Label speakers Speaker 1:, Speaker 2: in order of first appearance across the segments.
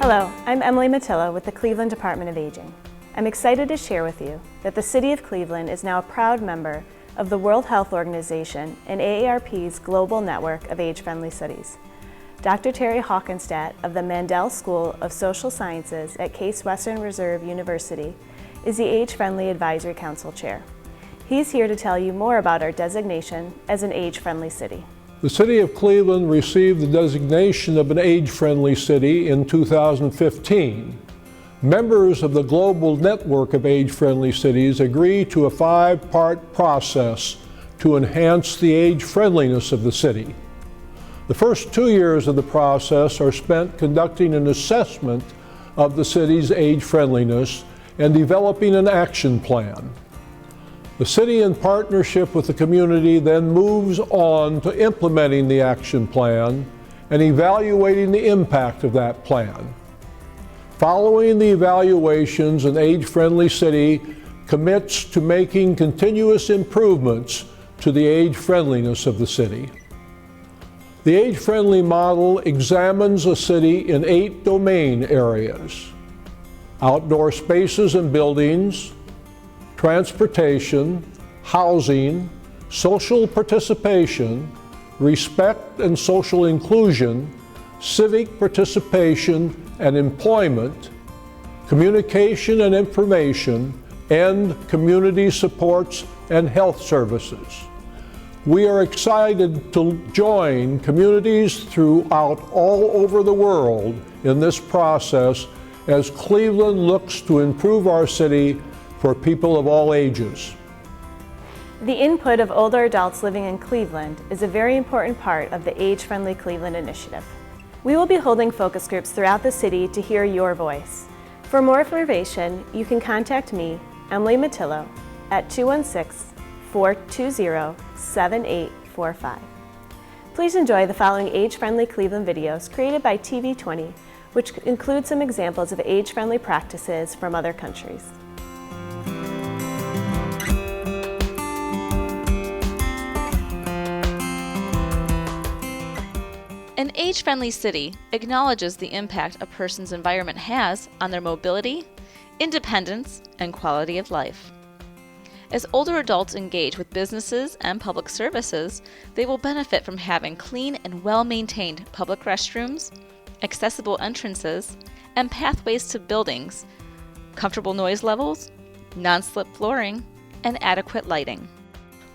Speaker 1: Hello, I'm Emily Matillo with the Cleveland Department of Aging. I'm excited to share with you that the City of Cleveland is now a proud member of the World Health Organization and AARP's global network of age-friendly cities. Dr. Terry Hawkenstadt of the Mandel School of Social Sciences at Case Western Reserve University is the Age-Friendly Advisory Council Chair. He's here to tell you more about our designation as an age-friendly city.
Speaker 2: The City of Cleveland received the designation of an age-friendly city in 2015. Members of the global network of age-friendly cities agreed to a 5-part process to enhance the age-friendliness of the city. The first 2 years of the process are spent conducting an assessment of the city's age-friendliness and developing an action plan. The city, in partnership with the community, then moves on to implementing the action plan and evaluating the impact of that plan. Following the evaluations, an age-friendly city commits to making continuous improvements to the age-friendliness of the city. The age-friendly model examines a city in 8 domain areas: outdoor spaces and buildings, transportation, housing, social participation, respect and social inclusion, civic participation and employment, communication and information, and community supports and health services. We are excited to join communities throughout all over the world in this process as Cleveland looks to improve our city for people of all ages.
Speaker 1: The input of older adults living in Cleveland is a very important part of the Age-Friendly Cleveland initiative. We will be holding focus groups throughout the city to hear your voice. For more information, you can contact me, Emily Matillo, at 216-420-7845. Please enjoy the following Age-Friendly Cleveland videos created by TV20, which include some examples of age-friendly practices from other countries.
Speaker 3: An age-friendly city acknowledges the impact a person's environment has on their mobility, independence, and quality of life. As older adults engage with businesses and public services, they will benefit from having clean and well-maintained public restrooms, accessible entrances, and pathways to buildings, comfortable noise levels, non-slip flooring, and adequate lighting.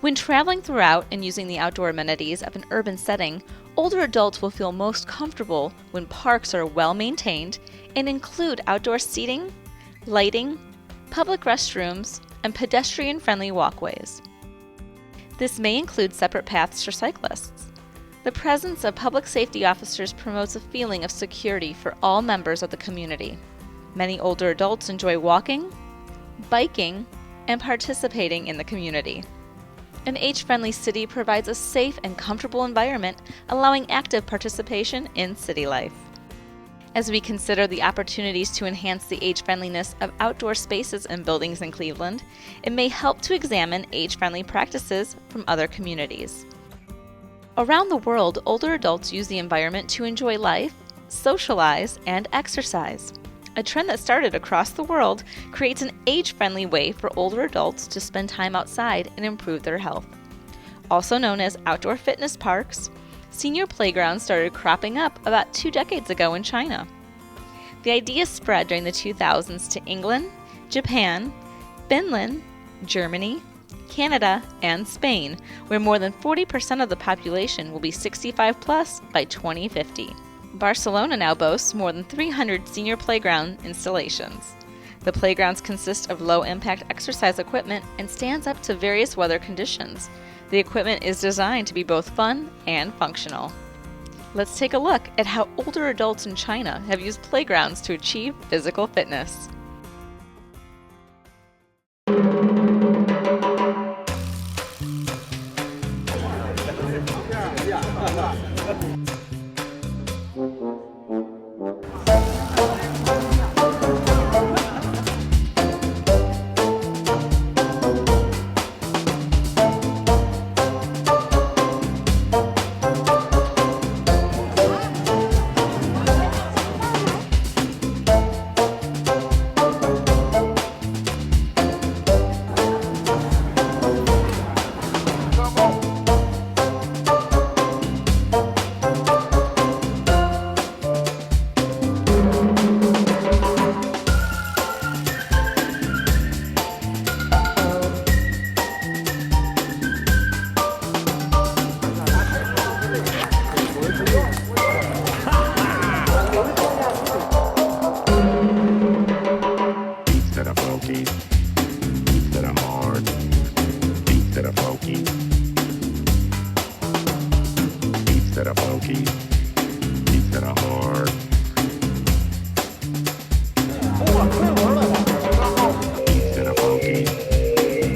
Speaker 3: When traveling throughout and using the outdoor amenities of an urban setting, older adults will feel most comfortable when parks are well maintained and include outdoor seating, lighting, public restrooms, and pedestrian-friendly walkways. This may include separate paths for cyclists. The presence of public safety officers promotes a feeling of security for all members of the community. Many older adults enjoy walking, biking, and participating in the community. An age-friendly city provides a safe and comfortable environment, allowing active participation in city life. As we consider the opportunities to enhance the age-friendliness of outdoor spaces and buildings in Cleveland, it may help to examine age-friendly practices from other communities. Around the world, older adults use the environment to enjoy life, socialize, and exercise. A trend that started across the world creates an age-friendly way for older adults to spend time outside and improve their health. Also known as outdoor fitness parks, senior playgrounds started cropping up about 2 decades ago in China. The idea spread during the 2000s to England, Japan, Finland, Germany, Canada, and Spain, where more than 40% of the population will be 65 plus by 2050. Barcelona now boasts more than 300 senior playground installations. The playgrounds consist of low-impact exercise equipment and stands up to various weather conditions. The equipment is designed to be both fun and functional. Let's take a look at how older adults in China have used playgrounds to achieve physical fitness.
Speaker 4: that are funky, beats that are hard. Beats that are funky,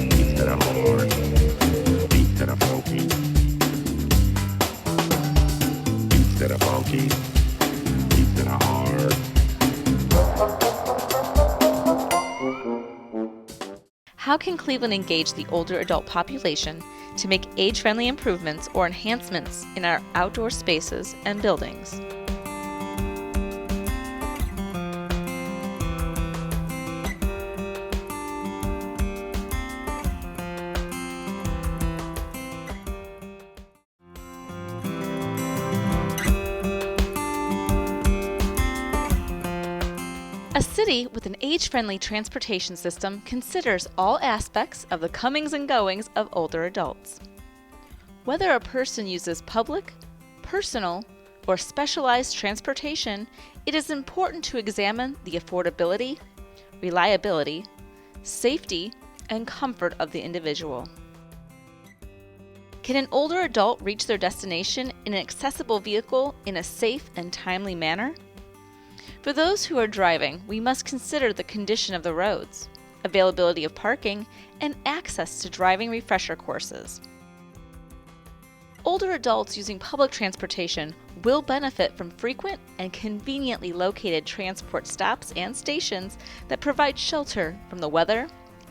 Speaker 4: beats that are hard, beats that are funky, beats that are funky, beats that are hard.
Speaker 3: How can Cleveland engage the older adult population to make age-friendly improvements or enhancements in our outdoor spaces and buildings? A city with an age-friendly transportation system considers all aspects of the comings and goings of older adults. Whether a person uses public, personal, or specialized transportation, it is important to examine the affordability, reliability, safety, and comfort of the individual. Can an older adult reach their destination in an accessible vehicle in a safe and timely manner? For those who are driving, we must consider the condition of the roads, availability of parking, and access to driving refresher courses. Older adults using public transportation will benefit from frequent and conveniently located transport stops and stations that provide shelter from the weather,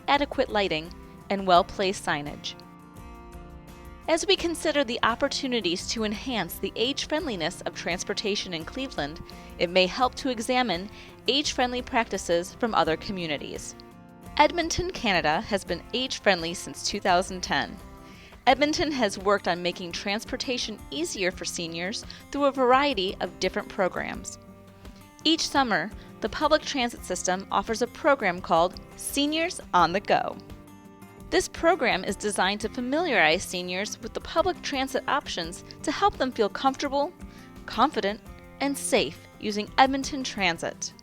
Speaker 3: adequate lighting, and well-placed signage. As we consider the opportunities to enhance the age-friendliness of transportation in Cleveland, it may help to examine age-friendly practices from other communities. Edmonton, Canada has been age-friendly since 2010. Edmonton has worked on making transportation easier for seniors through a variety of different programs. Each summer, the public transit system offers a program called Seniors on the Go. This program is designed to familiarize seniors with the public transit options to help them feel comfortable, confident, and safe using Edmonton Transit.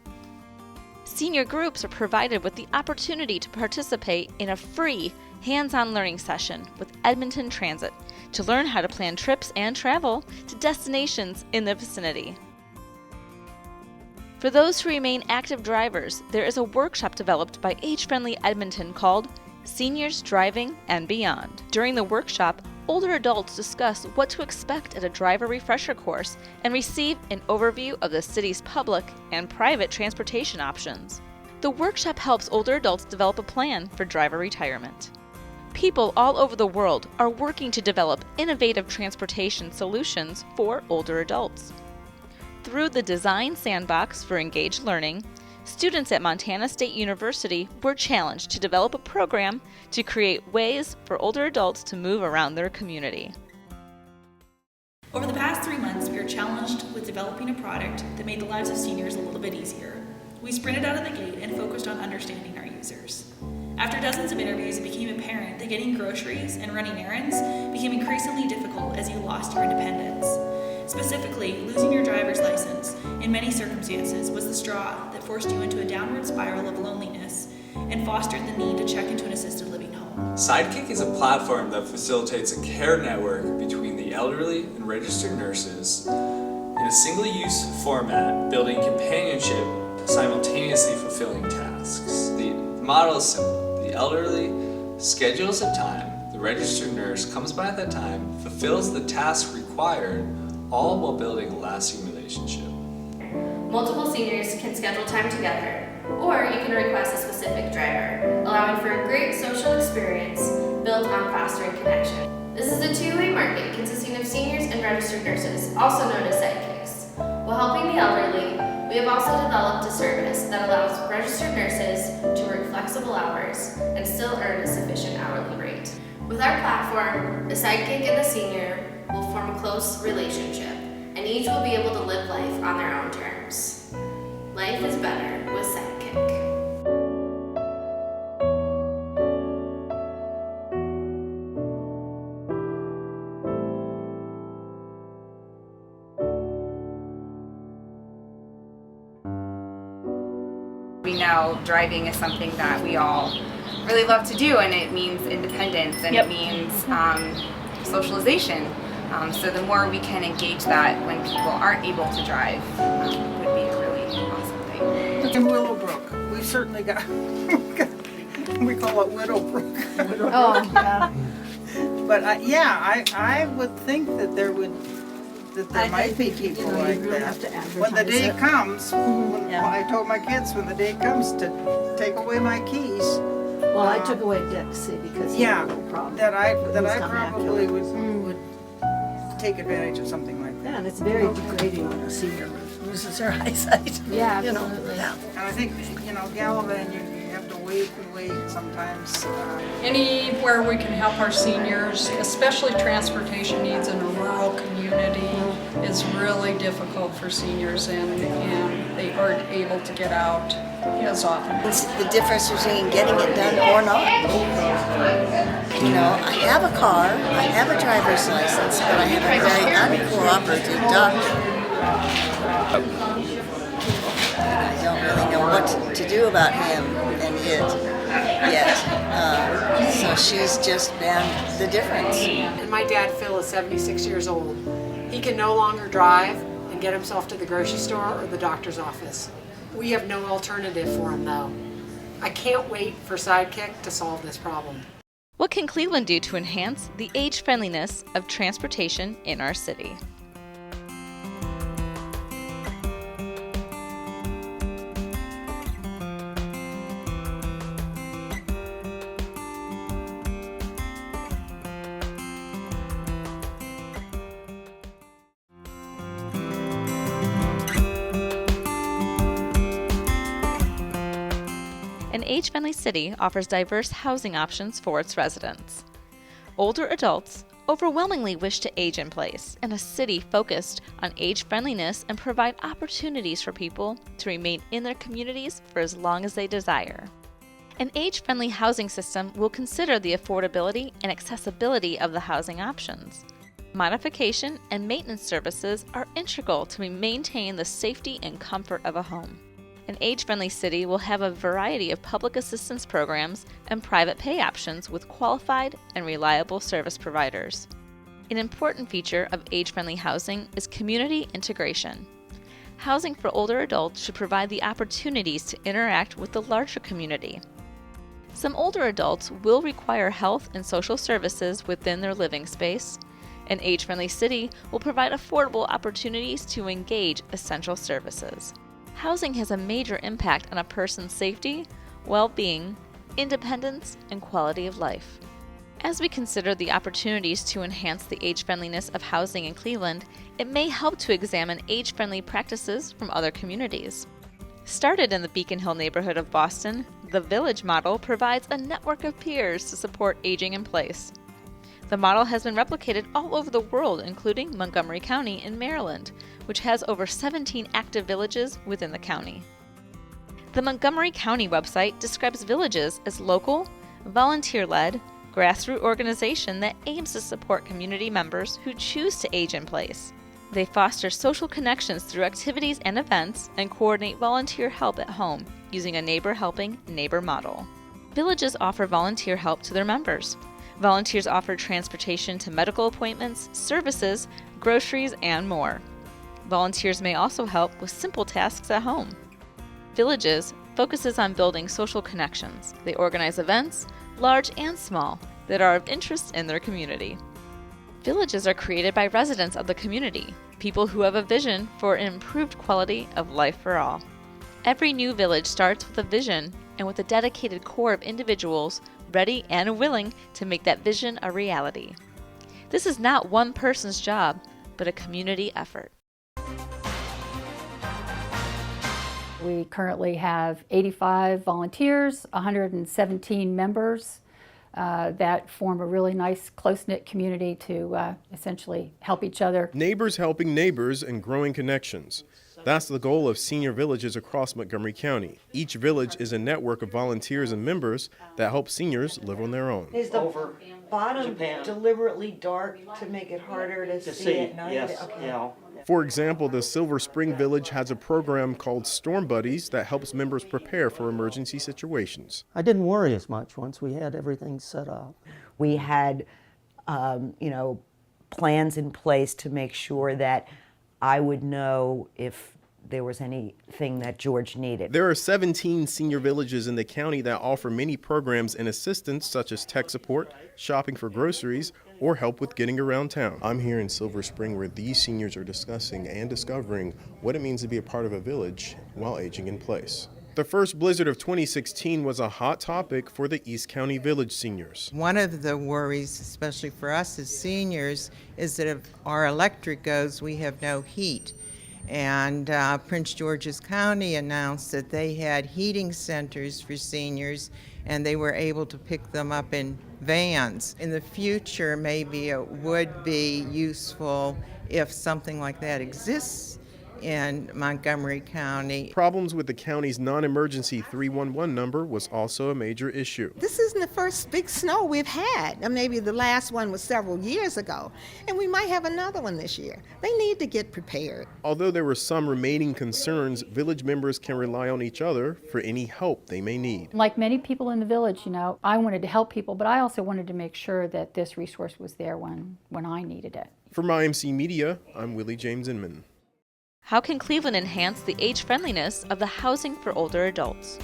Speaker 3: Senior groups are provided with the opportunity to participate in a free hands-on learning session with Edmonton Transit to learn how to plan trips and travel to destinations in the vicinity. For those who remain active drivers, there is a workshop developed by Age Friendly Edmonton called Seniors Driving and Beyond. During the workshop, older adults discuss what to expect at a driver refresher course and receive an overview of the city's public and private transportation options. The workshop helps older adults develop a plan for driver retirement. People all over the world are working to develop innovative transportation solutions for older adults. Through the Design Sandbox for Engaged Learning, students at Montana State University were challenged to develop a program to create ways for older adults to move around their community.
Speaker 5: Over the past 3 months, we were challenged with developing a product that made the lives of seniors a little bit easier. We sprinted out of the gate and focused on understanding our users. After dozens of interviews, it became apparent that getting groceries and running errands became increasingly difficult as you lost your independence. Specifically, losing your driver's license in many circumstances was the straw that forced you into a downward spiral of loneliness and fostered the need to check into an assisted living home.
Speaker 6: Sidekick is a platform that facilitates a care network between the elderly and registered nurses in a single-use format, building companionship simultaneously fulfilling tasks. The model is simple. The elderly schedules a time, the registered nurse comes by at that time, fulfills the task required, all while building a lasting relationship.
Speaker 7: Multiple seniors can schedule time together, or you can request a specific driver, allowing for a great social experience built on fostering connection. This is a two-way market consisting of seniors and registered nurses, also known as sidekicks. While helping the elderly, we have also developed a service that allows registered nurses to work flexible hours and still earn a sufficient hourly rate. With our platform, the sidekick and the senior will form a close relationship, and each will be able to live life on their own terms. Life is better with Sidekick.
Speaker 8: We know driving is something that we all really love to do, and it means independence, and it means socialization. So the more we can engage that when people aren't able to drive would be a really awesome thing.
Speaker 9: In Willowbrook, we certainly got, we call it Widowbrook.
Speaker 10: Oh, yeah.
Speaker 9: But I would think that there might be people like that. When the day comes, when I told my kids, when the day comes to take away my keys.
Speaker 10: Well, I took away Dixie because he had a little problem.
Speaker 9: that I
Speaker 10: not
Speaker 9: probably would take advantage of something like that.
Speaker 10: Yeah, and it's very degrading when a senior loses their eyesight.
Speaker 8: Yeah,
Speaker 10: You know,
Speaker 8: absolutely.
Speaker 10: yeah.
Speaker 9: And I think, Gallivan, you have to wait and wait sometimes.
Speaker 11: Anywhere we can help our seniors, especially transportation needs in a rural community, is really difficult for seniors, and they aren't able to get out as often.
Speaker 12: It's the difference between getting it done or not. I have a car, I have a driver's license, but I have a very uncooperative doctor. I don't really know what to do about him and it yet. So she's just been the difference.
Speaker 13: And my dad, Phil, is 76 years old. He can no longer drive and get himself to the grocery store or the doctor's office. We have no alternative for him, though. I can't wait for Sidekick to solve this problem.
Speaker 3: What can Cleveland do to enhance the age-friendliness of transportation in our city? An age-friendly city offers diverse housing options for its residents. Older adults overwhelmingly wish to age in place, and a city focused on age-friendliness and provide opportunities for people to remain in their communities for as long as they desire. An age-friendly housing system will consider the affordability and accessibility of the housing options. Modification and maintenance services are integral to maintain the safety and comfort of a home. An age-friendly city will have a variety of public assistance programs and private pay options with qualified and reliable service providers. An important feature of age-friendly housing is community integration. Housing for older adults should provide the opportunities to interact with the larger community. Some older adults will require health and social services within their living space. An age-friendly city will provide affordable opportunities to engage essential services. Housing has a major impact on a person's safety, well-being, independence, and quality of life. As we consider the opportunities to enhance the age-friendliness of housing in Cleveland, it may help to examine age-friendly practices from other communities. Started in the Beacon Hill neighborhood of Boston, the Village model provides a network of peers to support aging in place. The model has been replicated all over the world, including Montgomery County in Maryland, which has over 17 active villages within the county. The Montgomery County website describes villages as local, volunteer-led, grassroots organization that aims to support community members who choose to age in place. They foster social connections through activities and events and coordinate volunteer help at home using a neighbor helping neighbor model. Villages offer volunteer help to their members. Volunteers offer transportation to medical appointments, services, groceries, and more. Volunteers may also help with simple tasks at home. Villages focuses on building social connections. They organize events, large and small, that are of interest in their community. Villages are created by residents of the community, people who have a vision for an improved quality of life for all. Every new village starts with a vision and with a dedicated core of individuals ready and willing to make that vision a reality. This is not one person's job, but a community effort.
Speaker 14: We currently have 85 volunteers, 117 members that form a really nice close-knit community to essentially help each other.
Speaker 15: Neighbors helping neighbors and growing connections. That's the goal of senior villages across Montgomery County. Each village is a network of volunteers and members that help seniors live on their own.
Speaker 12: Is the bottom deliberately dark to make it harder to see at night?
Speaker 16: Yes,
Speaker 12: okay.
Speaker 16: yeah.
Speaker 15: For example, the Silver Spring Village has a program called Storm Buddies that helps members prepare for emergency situations.
Speaker 16: I didn't worry as much once we had everything set up.
Speaker 17: We had,
Speaker 16: plans in place to make sure that I would know if there was anything that George needed.
Speaker 15: There are 17 senior villages in the county that offer many programs and assistance such as tech support, shopping for groceries, or help with getting around town. I'm here in Silver Spring where these seniors are discussing and discovering what it means to be a part of a village while aging in place. The first blizzard of 2016 was a hot topic for the East County Village seniors.
Speaker 17: One of the worries, especially for us as seniors, is that if our electric goes, we have no heat. And Prince George's County announced that they had heating centers for seniors, and they were able to pick them up in vans. In the future, maybe it would be useful if something like that exists in Montgomery County.
Speaker 15: Problems with the county's non-emergency 311 number was also a major issue.
Speaker 18: This isn't the first big snow we've had. Maybe the last one was several years ago, and we might have another one this year. They need to get prepared.
Speaker 15: Although there were some remaining concerns, village members can rely on each other for any help they may need.
Speaker 14: Like many people in the village, I wanted to help people, but I also wanted to make sure that this resource was there when I needed it.
Speaker 15: For IMC Media, I'm Willie James Inman.
Speaker 3: How can Cleveland enhance the age-friendliness of the housing for older adults?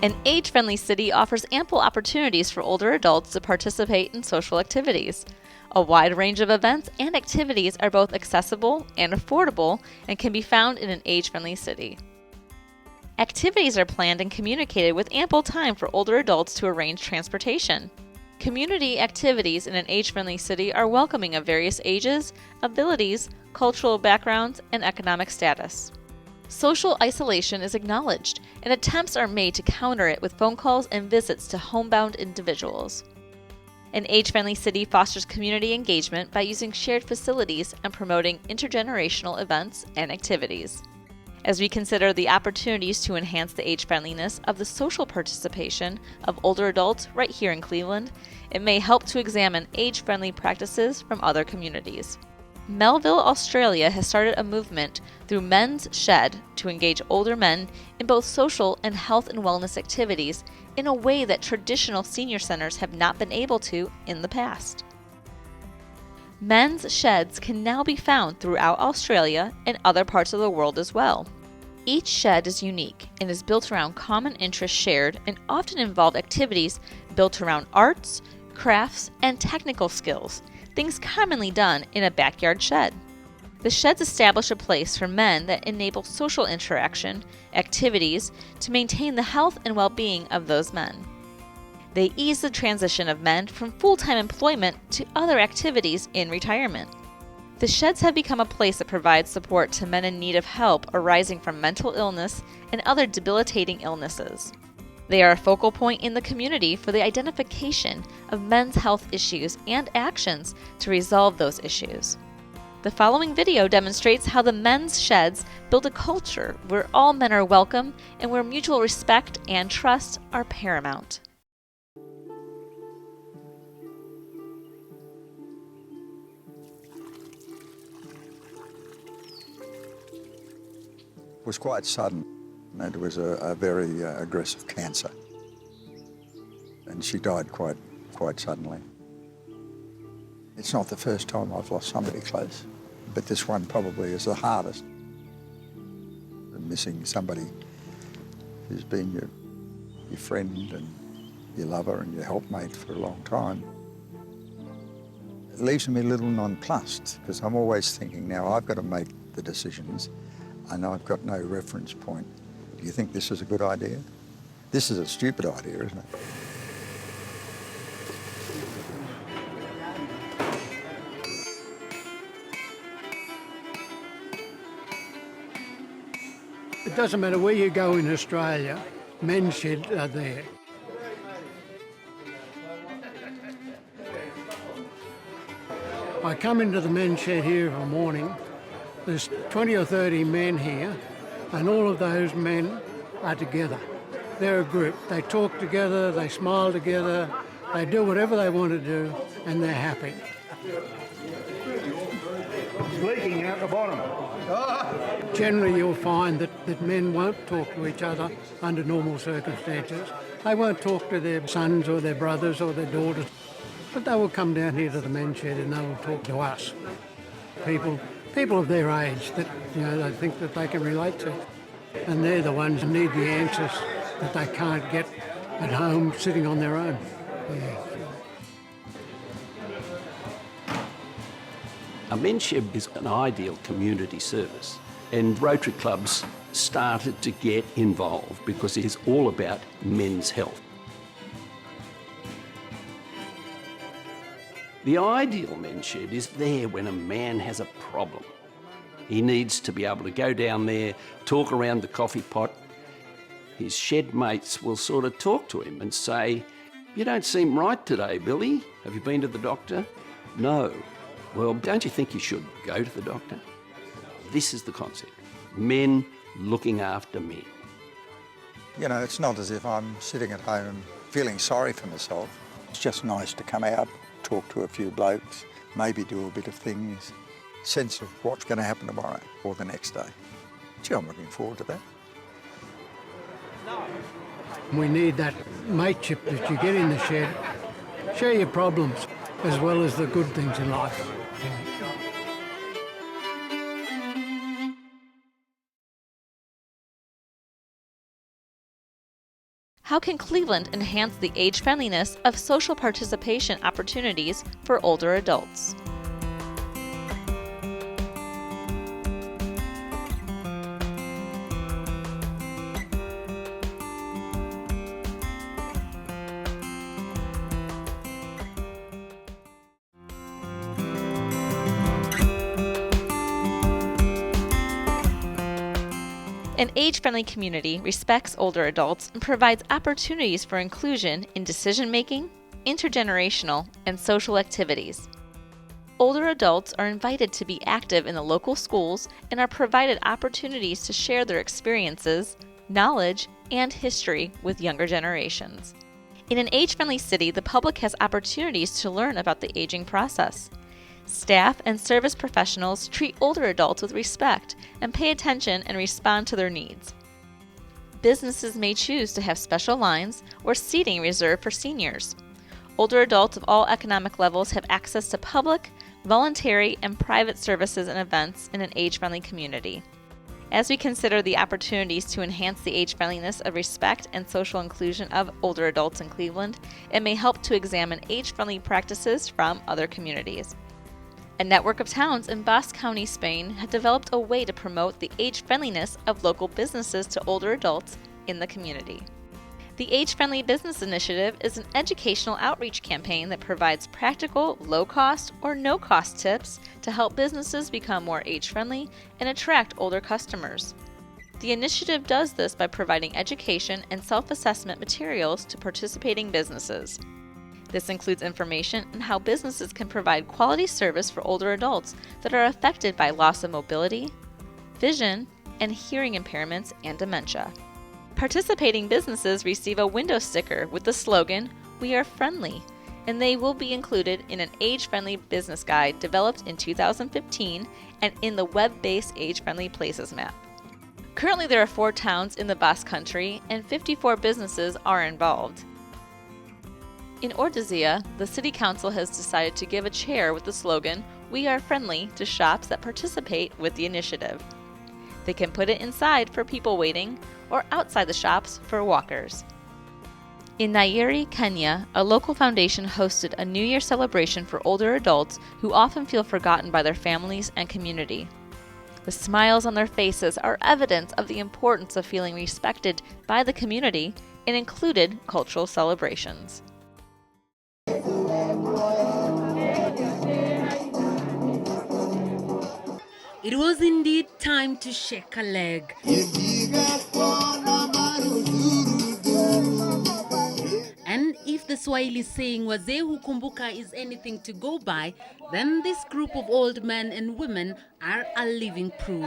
Speaker 3: An age-friendly city offers ample opportunities for older adults to participate in social activities. A wide range of events and activities are both accessible and affordable and can be found in an age-friendly city. Activities are planned and communicated with ample time for older adults to arrange transportation. Community activities in an age-friendly city are welcoming of various ages, abilities, cultural backgrounds, and economic status. Social isolation is acknowledged, and attempts are made to counter it with phone calls and visits to homebound individuals. An age-friendly city fosters community engagement by using shared facilities and promoting intergenerational events and activities. As we consider the opportunities to enhance the age-friendliness of the social participation of older adults right here in Cleveland, it may help to examine age-friendly practices from other communities. Melville, Australia has started a movement through Men's Shed to engage older men in both social and health and wellness activities in a way that traditional senior centers have not been able to in the past. Men's Sheds can now be found throughout Australia and other parts of the world as well. Each shed is unique and is built around common interests shared and often involve activities built around arts, crafts, and technical skills, things commonly done in a backyard shed. The sheds establish a place for men that enable social interaction, activities to maintain the health and well-being of those men. They ease the transition of men from full-time employment to other activities in retirement. The sheds have become a place that provides support to men in need of help arising from mental illness and other debilitating illnesses. They are a focal point in the community for the identification of men's health issues and actions to resolve those issues. The following video demonstrates how the men's sheds build a culture where all men are welcome and where mutual respect and trust are paramount.
Speaker 19: It was quite sudden. It was a very aggressive cancer, and she died quite suddenly. It's not the first time I've lost somebody close, but this one probably is the hardest. Missing somebody who's been your friend and your lover and your helpmate for a long time. It leaves me a little nonplussed, because I'm always thinking, now I've got to make the decisions and I've got no reference point. Do you think this is a good idea? This is a stupid idea, isn't it?
Speaker 20: It doesn't matter where you go in Australia, men's sheds are there. I come into the men's shed here in the morning, there's 20 or 30 men here, and all of those men are together. They're a group. They talk together, they smile together, they do whatever they want to do, and they're happy.
Speaker 21: It's leaking out the bottom.
Speaker 20: Generally, you'll find that men won't talk to each other under normal circumstances. They won't talk to their sons or their brothers or their daughters, but they will come down here to the men's shed and they will talk to us. People of their age that they think that they can relate to. And they're the ones who need the answers that they can't get at home sitting on their own. Yeah.
Speaker 22: A men's shed is an ideal community service, and Rotary clubs started to get involved because it is all about men's health. The ideal men's shed is there when a man has a problem. He needs to be able to go down there, talk around the coffee pot. His shed mates will sort of talk to him and say, "You don't seem right today, Billy. Have you been to the doctor?" "No." "Well, don't you think you should go to the doctor?" This is the concept. Men looking after men.
Speaker 19: It's not as if I'm sitting at home feeling sorry for myself. It's just nice to come out, talk to a few blokes, maybe do a bit of things, sense of what's going to happen tomorrow or the next day. Gee, I'm looking forward to that.
Speaker 20: We need that mateship that you get in the shed. Share your problems as well as the good things in life.
Speaker 3: How can Cleveland enhance the age-friendliness of social participation opportunities for older adults? An age-friendly community respects older adults and provides opportunities for inclusion in decision-making, intergenerational, and social activities. Older adults are invited to be active in the local schools and are provided opportunities to share their experiences, knowledge, and history with younger generations. In an age-friendly city, the public has opportunities to learn about the aging process. Staff and service professionals treat older adults with respect and pay attention and respond to their needs. Businesses may choose to have special lines or seating reserved for seniors. Older adults of all economic levels have access to public, voluntary, and private services and events in an age-friendly community. As we consider the opportunities to enhance the age-friendliness of respect and social inclusion of older adults in Cleveland, it may help to examine age-friendly practices from other communities. A network of towns in Basque County, Spain, have developed a way to promote the age-friendliness of local businesses to older adults in the community. The Age-Friendly Business Initiative is an educational outreach campaign that provides practical, low-cost or no-cost tips to help businesses become more age-friendly and attract older customers. The initiative does this by providing education and self-assessment materials to participating businesses. This includes information on how businesses can provide quality service for older adults that are affected by loss of mobility, vision, and hearing impairments and dementia. Participating businesses receive a window sticker with the slogan, "We are friendly," and they will be included in an age-friendly business guide developed in 2015 and in the web-based Age-Friendly Places map. Currently, there are 4 towns in the Basque Country and 54 businesses are involved. In Ordizia, the City Council has decided to give a chair with the slogan, "We are friendly," to shops that participate with the initiative. They can put it inside for people waiting or outside the shops for walkers. In Nyeri, Kenya, a local foundation hosted a New Year celebration for older adults who often feel forgotten by their families and community. The smiles on their faces are evidence of the importance of feeling respected by the community and included cultural celebrations.
Speaker 23: It was indeed time to shake a leg. And if the Swahili saying wazee hukumbuka is anything to go by, then this group of old men and women are a living proof.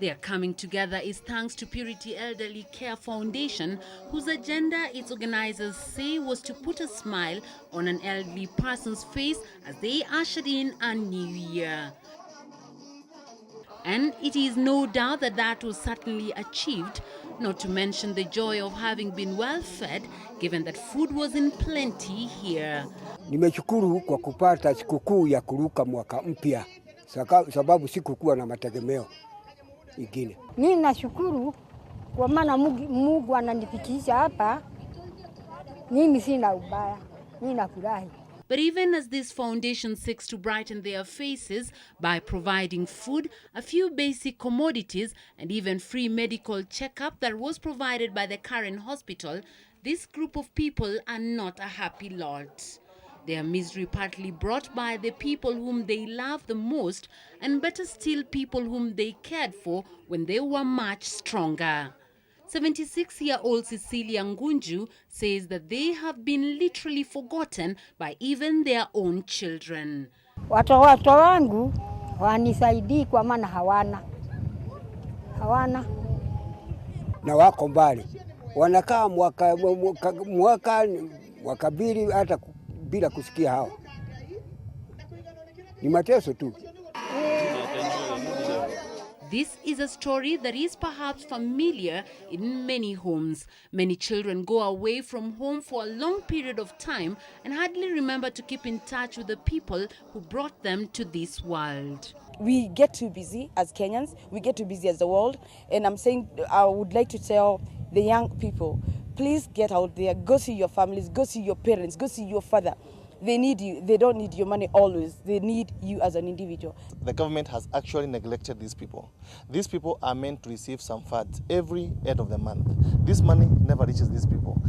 Speaker 23: Their coming together is thanks to Purity Elderly Care Foundation, whose agenda its organizers say was to put a smile on an elderly person's face as they ushered in a new year. And it is no doubt that that was certainly achieved, not to mention the joy of having been well fed, given that food was in plenty here.
Speaker 1: Nimeshukuru kwa kupata sikukuu ya kuruka mwaka mpya, sababu sikukuwa na mategemeo ingine.
Speaker 2: Mimi nashukuru kwa maana Mungu ananifikisha hapa. Mimi sina ubaya, mimi nafurahi.
Speaker 23: But even as this foundation seeks to brighten their faces by providing food, a few basic commodities, and even free medical checkup that was provided by the Karen Hospital, this group of people are not a happy lot. Their misery partly brought by the people whom they love the most, and better still, people whom they cared for when they were much stronger. 76-year-old Cecilia Ngunju says that they have been literally forgotten by even their own children.
Speaker 2: Watoto wangu wanisaidii kwa maana hawana.
Speaker 1: Na wako mbali. Wanakaa mwaka mbili hata bila kusikia hao. Ni mateso tu.
Speaker 23: This is a story that is perhaps familiar in many homes. Many children go away from home for a long period of time and hardly remember to keep in touch with the people who brought them to this world.
Speaker 4: We get too busy as Kenyans, we get too busy as the world, and I would like to tell the young people, please get out there, go see your families, go see your parents, go see your father. They need you. They don't need your money always. They need you as an individual.
Speaker 24: The government has actually neglected these people. These people are meant to receive some funds every end of the month. This money never reaches these people.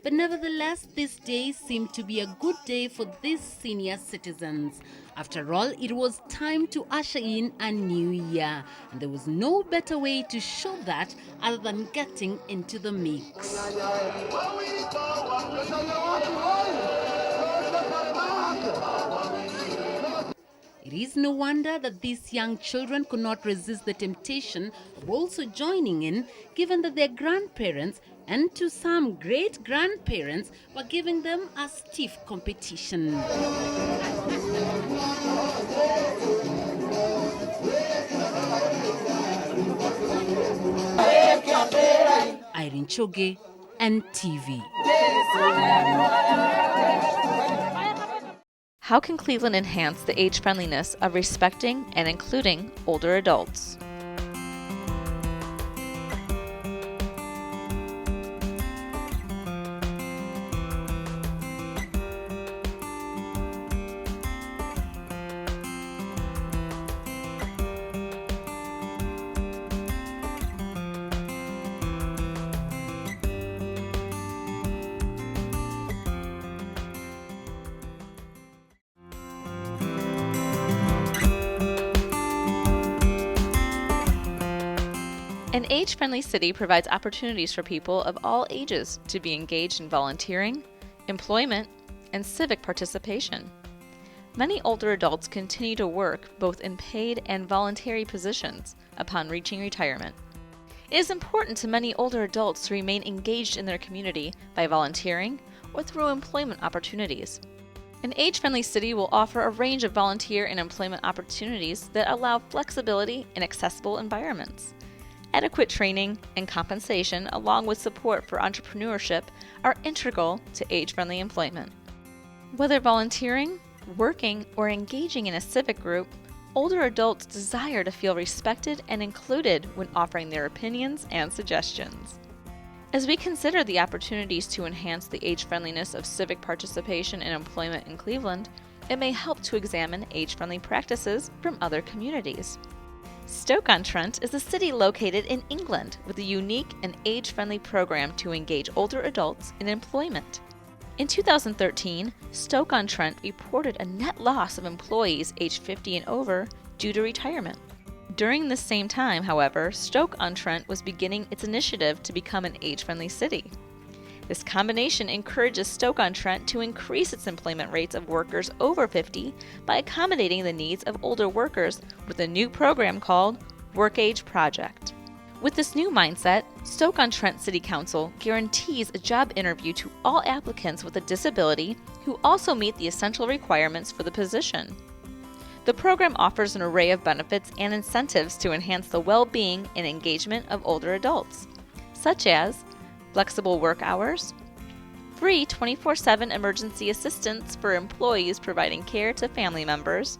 Speaker 23: But nevertheless, this day seemed to be a good day for these senior citizens. After all, it was time to usher in a new year, and there was no better way to show that other than getting into the mix. It is no wonder that these young children could not resist the temptation of also joining in, given that their grandparents and to some great-grandparents were giving them a stiff competition. Irene Choge, NTV.
Speaker 3: How can Cleveland enhance the age-friendliness of respecting and including older adults? An age-friendly city provides opportunities for people of all ages to be engaged in volunteering, employment, and civic participation. Many older adults continue to work both in paid and voluntary positions upon reaching retirement. It is important to many older adults to remain engaged in their community by volunteering or through employment opportunities. An age-friendly city will offer a range of volunteer and employment opportunities that allow flexibility in accessible environments. Adequate training and compensation, along with support for entrepreneurship, are integral to age-friendly employment. Whether volunteering, working, or engaging in a civic group, older adults desire to feel respected and included when offering their opinions and suggestions. As we consider the opportunities to enhance the age-friendliness of civic participation and employment in Cleveland, it may help to examine age-friendly practices from other communities. Stoke-on-Trent is a city located in England with a unique and age-friendly program to engage older adults in employment. In 2013, Stoke-on-Trent reported a net loss of employees aged 50 and over due to retirement. During this same time, however, Stoke-on-Trent was beginning its initiative to become an age-friendly city. This combination encourages Stoke-on-Trent to increase its employment rates of workers over 50 by accommodating the needs of older workers with a new program called Work Age Project. With this new mindset, Stoke-on-Trent City Council guarantees a job interview to all applicants with a disability who also meet the essential requirements for the position. The program offers an array of benefits and incentives to enhance the well-being and engagement of older adults, such as flexible work hours, free 24/7 emergency assistance for employees providing care to family members,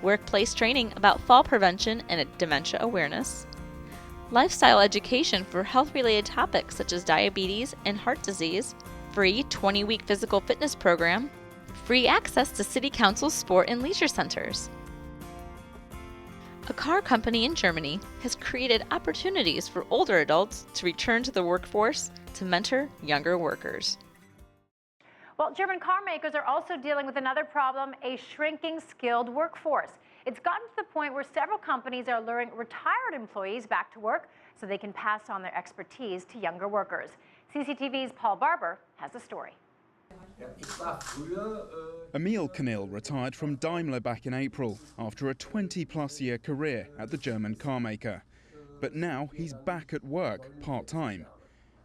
Speaker 3: workplace training about fall prevention and dementia awareness, lifestyle education for health-related topics such as diabetes and heart disease, free 20-week physical fitness program, free access to City Council's sport and leisure centers. A car company in Germany has created opportunities for older adults to return to the workforce to mentor younger workers.
Speaker 5: Well, German car makers are also dealing with another problem, a shrinking skilled workforce. It's gotten to the point where several companies are luring retired employees back to work so they can pass on their expertise to younger workers. CCTV's Paul Barber has the story.
Speaker 6: Emil Knil retired from Daimler back in April after a 20-plus year career at the German car maker. But now he's back at work part-time.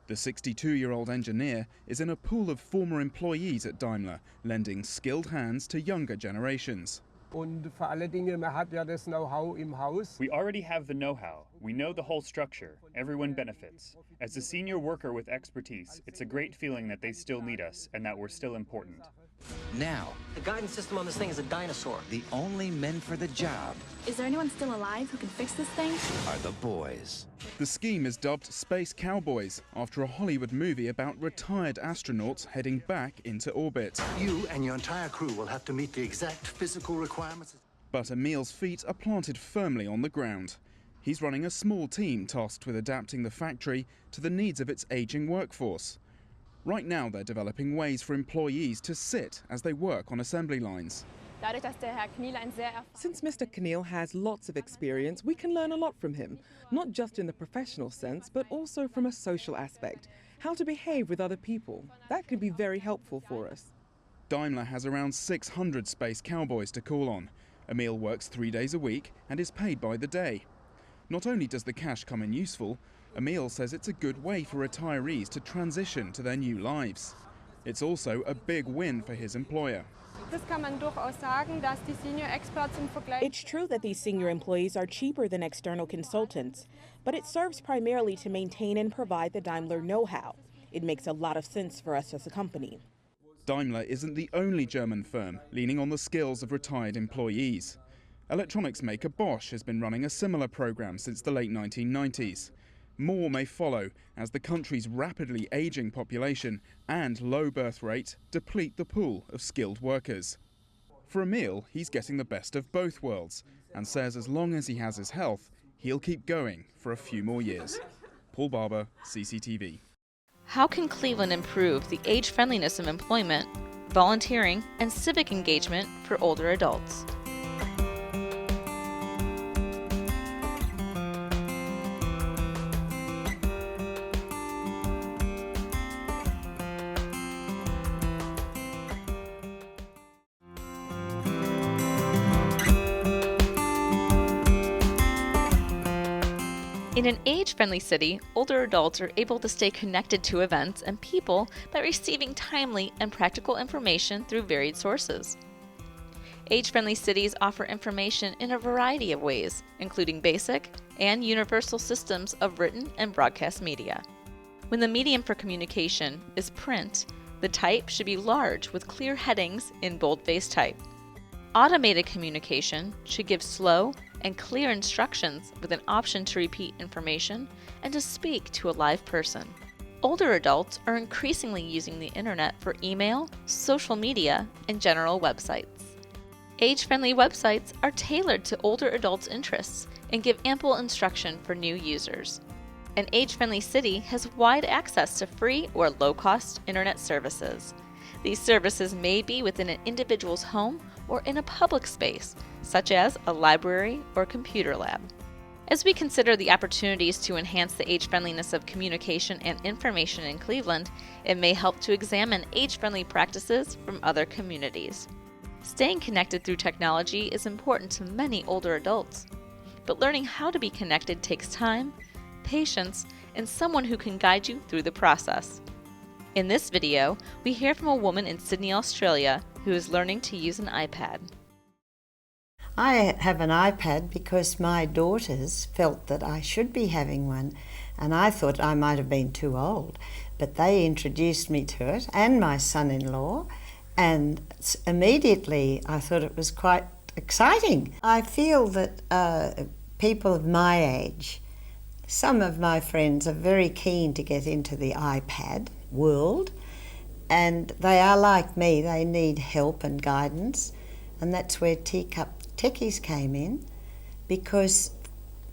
Speaker 6: The 62-year-old engineer is in a pool of former employees at Daimler, lending skilled hands to younger generations.
Speaker 7: We already have the know-how. We know the whole structure. Everyone benefits. As a senior worker with expertise, it's a great feeling that they still need us and that we're still important.
Speaker 8: Now, the guidance system on this thing is a dinosaur. The only men for the job
Speaker 25: Is there anyone still alive who can fix this thing?
Speaker 8: are the boys.
Speaker 6: The scheme is dubbed Space Cowboys after a Hollywood movie about retired astronauts heading back into orbit.
Speaker 8: You and your entire crew will have to meet the exact physical requirements.
Speaker 6: But Emil's feet are planted firmly on the ground. He's running a small team tasked with adapting the factory to the needs of its aging workforce. Right now they're developing ways for employees to sit as they work on assembly lines.
Speaker 26: Since Mr. Knil has lots of experience, we can learn a lot from him, not just in the professional sense, but also from a social aspect, how to behave with other people. That can be very helpful for us.
Speaker 6: Daimler has around 600 Space Cowboys to call on. Emil works 3 days a week and is paid by the day. Not only does the cash come in useful, Emil says it's a good way for retirees to transition to their new lives. It's also a big win for his employer.
Speaker 27: It's true that these senior employees are cheaper than external consultants, but it serves primarily to maintain and provide the Daimler know-how. It makes a lot of sense for us as a company.
Speaker 6: Daimler isn't the only German firm leaning on the skills of retired employees. Electronics maker Bosch has been running a similar program since the late 1990s. More may follow as the country's rapidly aging population and low birth rate deplete the pool of skilled workers. For Emil, he's getting the best of both worlds and says as long as he has his health, he'll keep going for a few more years. Paul Barber, CCTV.
Speaker 3: How can Cleveland improve the age-friendliness of employment, volunteering, and civic engagement for older adults? In an age-friendly city, older adults are able to stay connected to events and people by receiving timely and practical information through varied sources. Age-friendly cities offer information in a variety of ways, including basic and universal systems of written and broadcast media. When the medium for communication is print, the type should be large with clear headings in bold-faced type. Automated communication should give slow and clear instructions with an option to repeat information and to speak to a live person. Older adults are increasingly using the internet for email, social media, and general websites. Age-friendly websites are tailored to older adults' interests and give ample instruction for new users. An age-friendly city has wide access to free or low-cost internet services. These services may be within an individual's home or in a public space, such as a library or computer lab. As we consider the opportunities to enhance the age-friendliness of communication and information in Cleveland, it may help to examine age-friendly practices from other communities. Staying connected through technology is important to many older adults, but learning how to be connected takes time, patience, and someone who can guide you through the process. In this video, we hear from a woman in Sydney, Australia, who is learning to use an iPad.
Speaker 9: I have an iPad because my daughters felt that I should be having one, and I thought I might have been too old, but they introduced me to it, and my son-in-law, and immediately I thought it was quite exciting. I feel that people of my age, some of my friends are very keen to get into the iPad world, and they are like me, they need help and guidance, and that's where Teacup Techies came in, because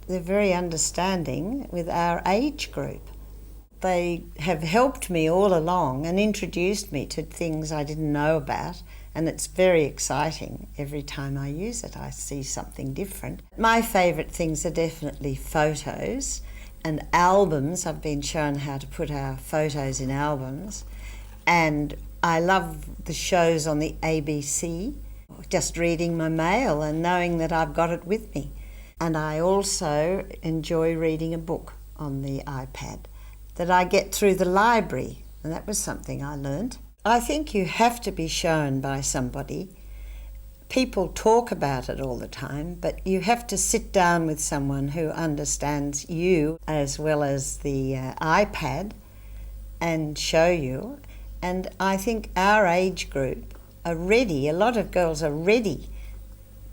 Speaker 9: they're very understanding with our age group. They have helped me all along and introduced me to things I didn't know about, and it's very exciting. Every time I use it, I see something different. My favourite things are definitely photos and albums. I've been shown how to put our photos in albums, and I love the shows on the ABC, just reading my mail and knowing that I've got it with me. And I also enjoy reading a book on the iPad that I get through the library, and that was something I learned. I think you have to be shown by somebody. People talk about it all the time, but you have to sit down with someone who understands you as well as the iPad and show you. And I think our age group are ready, a lot of girls are ready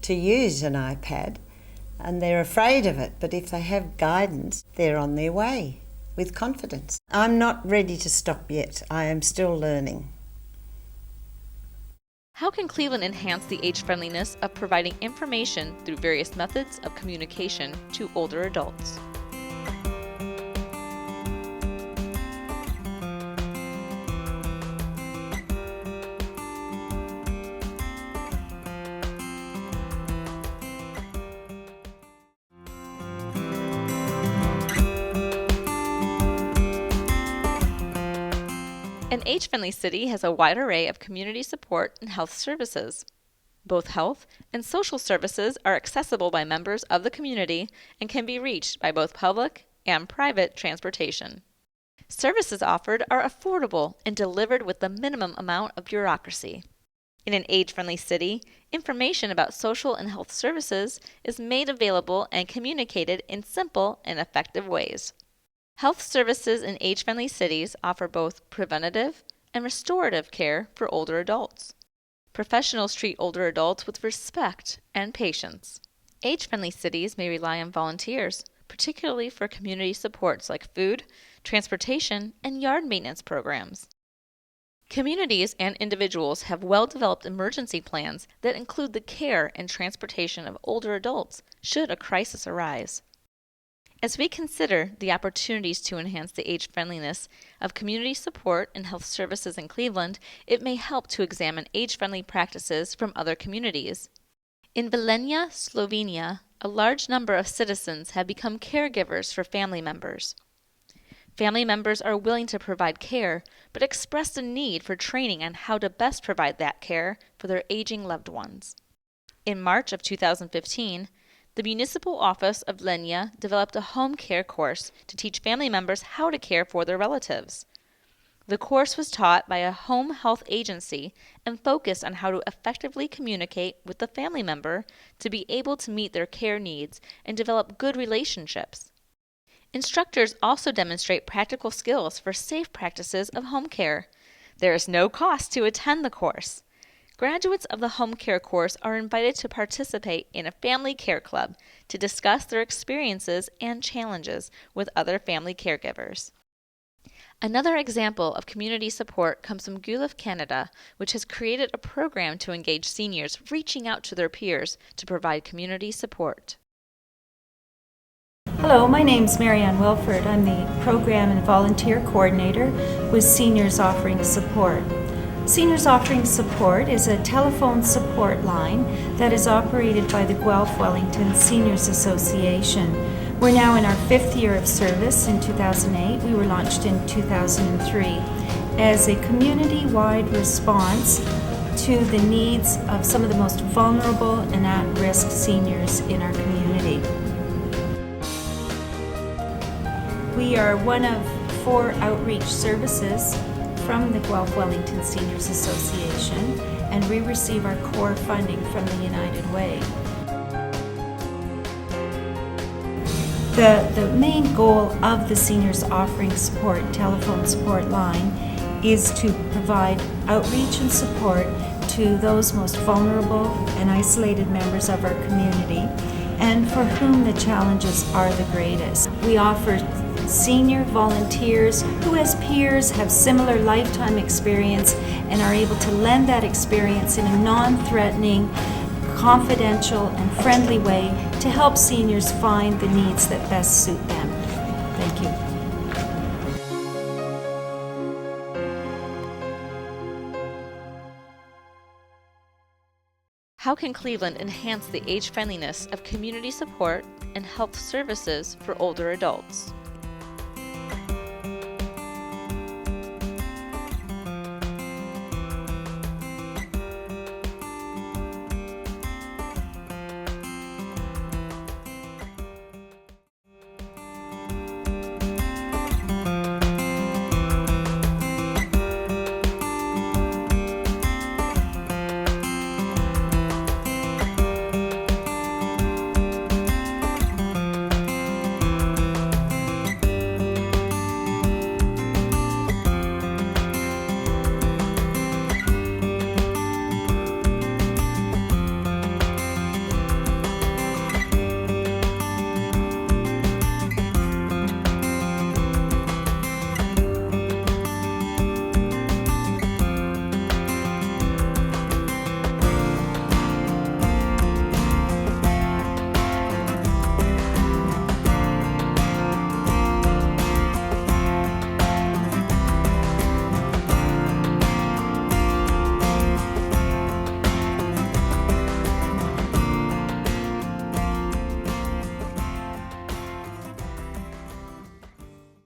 Speaker 9: to use an iPad, and they're afraid of it, but if they have guidance, they're on their way with confidence. I'm not ready to stop yet. I am still learning.
Speaker 3: How can Cleveland enhance the age-friendliness of providing information through various methods of communication to older adults? An age-friendly city has a wide array of community support and health services. Both health and social services are accessible by members of the community and can be reached by both public and private transportation. Services offered are affordable and delivered with the minimum amount of bureaucracy. In an age-friendly city, information about social and health services is made available and communicated in simple and effective ways. Health services in age-friendly cities offer both preventative and restorative care for older adults. Professionals treat older adults with respect and patience. Age-friendly cities may rely on volunteers, particularly for community supports like food, transportation, and yard maintenance programs. Communities and individuals have well-developed emergency plans that include the care and transportation of older adults should a crisis arise. As we consider the opportunities to enhance the age-friendliness of community support and health services in Cleveland, it may help to examine age-friendly practices from other communities. In Velenje, Slovenia, a large number of citizens have become caregivers for family members. Family members are willing to provide care, but express a need for training on how to best provide that care for their aging loved ones. In March of 2015, the Municipal Office of Velenje developed a home care course to teach family members how to care for their relatives. The course was taught by a home health agency and focused on how to effectively communicate with the family member to be able to meet their care needs and develop good relationships. Instructors also demonstrate practical skills for safe practices of home care. There is no cost to attend the course. Graduates of the home care course are invited to participate in a family care club to discuss their experiences and challenges with other family caregivers. Another example of community support comes from Guelph, Canada, which has created a program to engage seniors reaching out to their peers to provide community support.
Speaker 10: Hello, my name's Marianne Wilford. I'm the Program and Volunteer Coordinator with Seniors Offering Support. Seniors Offering Support is a telephone support line that is operated by the Guelph Wellington Seniors Association. We're now in our 5th year of service in 2008. We were launched in 2003 as a community-wide response to the needs of some of the most vulnerable and at-risk seniors in our community. We are one of 4 outreach services from the Guelph Wellington Seniors Association, and we receive our core funding from the United Way. The main goal of the Seniors Offering Support telephone support line is to provide outreach and support to those most vulnerable and isolated members of our community, and for whom the challenges are the greatest. We offer senior volunteers who as peers have similar lifetime experience and are able to lend that experience in a non-threatening, confidential and friendly way to help seniors find the needs that best suit them. Thank you.
Speaker 3: How can Cleveland enhance the age-friendliness of community support and health services for older adults?